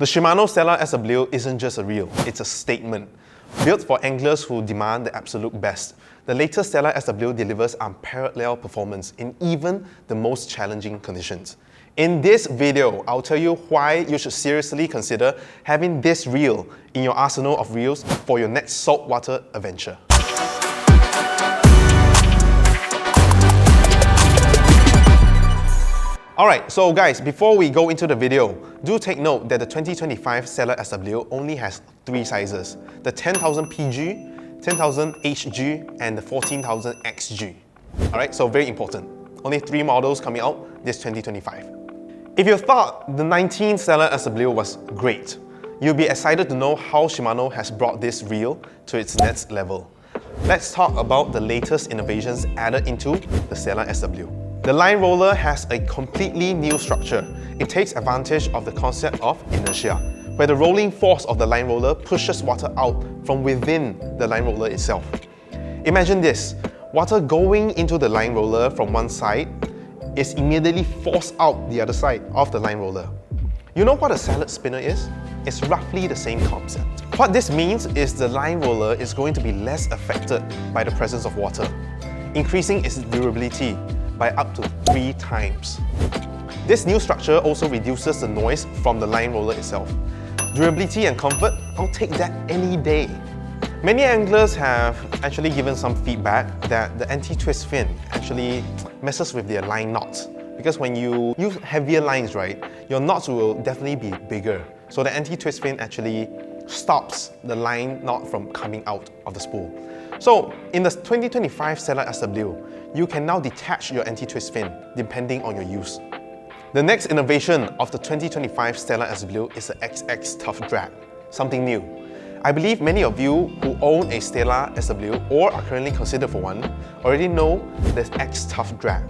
The Shimano STELLA SW isn't just a reel, it's a statement. Built for anglers who demand the absolute best, the latest STELLA SW delivers unparalleled performance in even the most challenging conditions. In this video, I'll tell you why you should seriously consider having this reel in your arsenal of reels for your next saltwater adventure. Alright, so guys, before we go into the video, do take note that the 2025 STELLA SW only has 3 sizes: the 10,000 PG, 10,000 HG, and the 14,000 XG. Alright, so very important. Only 3 models coming out this 2025. If you thought the 19 STELLA SW was great, you'll be excited to know how Shimano has brought this reel to its next level. Let's talk about the latest innovations added into the STELLA SW. The line roller has a completely new structure. It takes advantage of the concept of inertia, where the rolling force of the line roller pushes water out from within the line roller itself. Imagine this: water going into the line roller from one side is immediately forced out the other side of the line roller. You know what a salad spinner is? It's roughly the same concept. What this means is the line roller is going to be less affected by the presence of water, increasing its durability by up to 3 times. This new structure also reduces the noise from the line roller itself. Durability and comfort, I'll take that any day. Many anglers have actually given some feedback that the anti-twist fin actually messes with their line knots. Because when you use heavier lines, right, your knots will definitely be bigger. So the anti-twist fin actually stops the line knot from coming out of the spool. So in the 2025 STELLA SW, you can now detach your anti-twist fin depending on your use. The next innovation of the 2025 STELLA SW is the XX Tough Drag, something new. I believe many of you who own a STELLA SW or are currently considered for one already know the X Tough Drag.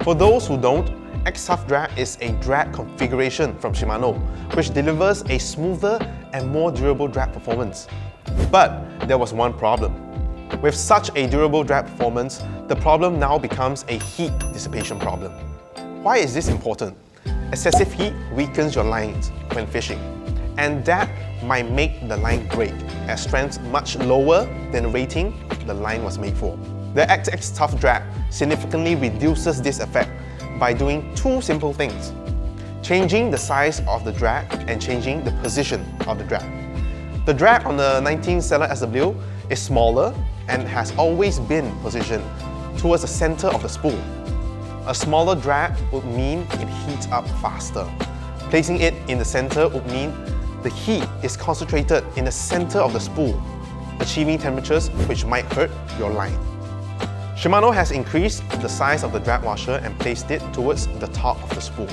For those who don't, X Tough Drag is a drag configuration from Shimano, which delivers a smoother and more durable drag performance. But there was one problem. With such a durable drag performance, the problem now becomes a heat dissipation problem. Why is this important? Excessive heat weakens your lines when fishing, and that might make the line break at strengths much lower than the rating the line was made for. The XX Tough Drag significantly reduces this effect by doing 2 simple things: changing the size of the drag and changing the position of the drag. The drag on the 19 STELLA SW is smaller and has always been positioned towards the center of the spool. A smaller drag would mean it heats up faster. Placing it in the center would mean the heat is concentrated in the center of the spool, achieving temperatures which might hurt your line. Shimano has increased the size of the drag washer and placed it towards the top of the spool.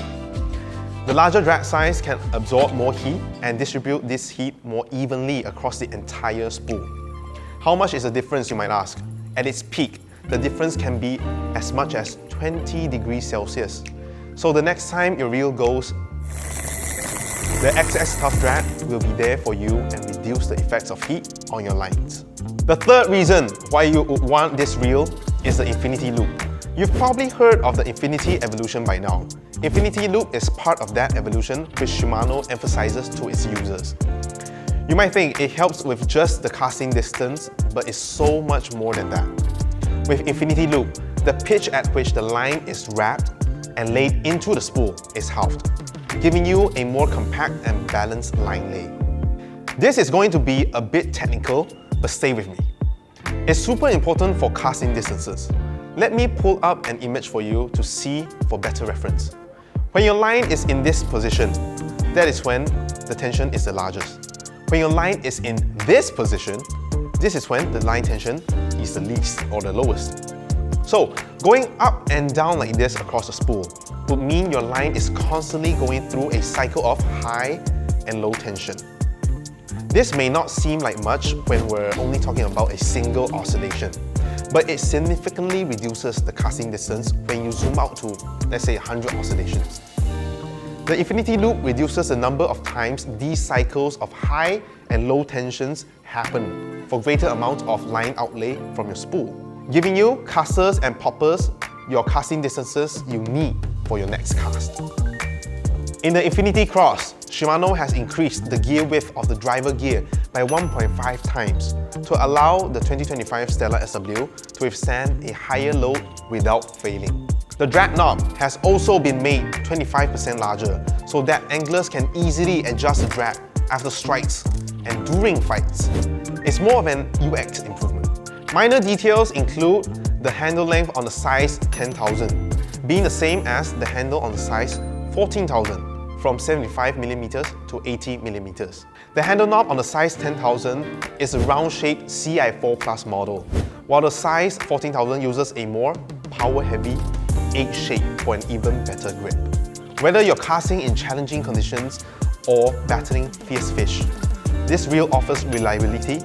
The larger drag size can absorb more heat and distribute this heat more evenly across the entire spool. How much is the difference, you might ask? At its peak, the difference can be as much as 20 degrees Celsius. So the next time your reel goes, the XX Tough Drag will be there for you and reduce the effects of heat on your lines. The third reason why you would want this reel is the InfinityLoop. You've probably heard of the Infinity evolution by now. InfinityLoop is part of that evolution which Shimano emphasizes to its users. You might think it helps with just the casting distance, but it's so much more than that. With InfinityLoop, the pitch at which the line is wrapped and laid into the spool is halved, giving you a more compact and balanced line lay. This is going to be a bit technical, but stay with me. It's super important for casting distances. Let me pull up an image for you to see for better reference. When your line is in this position, that is when the tension is the largest. When your line is in this position, this is when the line tension is the least or the lowest. So, going up and down like this across the spool would mean your line is constantly going through a cycle of high and low tension. This may not seem like much when we're only talking about a single oscillation, but it significantly reduces the casting distance when you zoom out to, let's say, 100 oscillations. The InfinityLoop reduces the number of times these cycles of high and low tensions happen for greater amount of line outlay from your spool, giving you casters and poppers your casting distances you need for your next cast. In the InfinityXross, Shimano has increased the gear width of the driver gear by 1.5 times to allow the 2025 STELLA SW to withstand a higher load without failing. The drag knob has also been made 25% larger so that anglers can easily adjust the drag after strikes and during fights. It's more of an UX improvement. Minor details include the handle length on the size 10,000 being the same as the handle on the size 14,000 from 75mm to 80mm. The handle knob on the size 10,000 is a round-shaped CI4 Plus model, while the size 14,000 uses a more power-heavy H shape for an even better grip. Whether you're casting in challenging conditions or battling fierce fish, this reel offers reliability,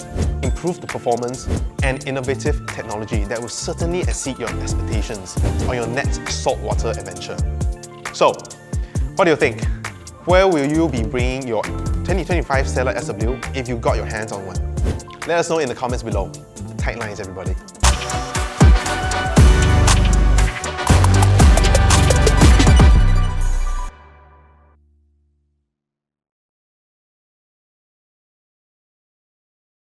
improved performance, and innovative technology that will certainly exceed your expectations on your next saltwater adventure. So, what do you think? Where will you be bringing your 2025 STELLA SW if you got your hands on one? Let us know in the comments below. Tight lines, everybody.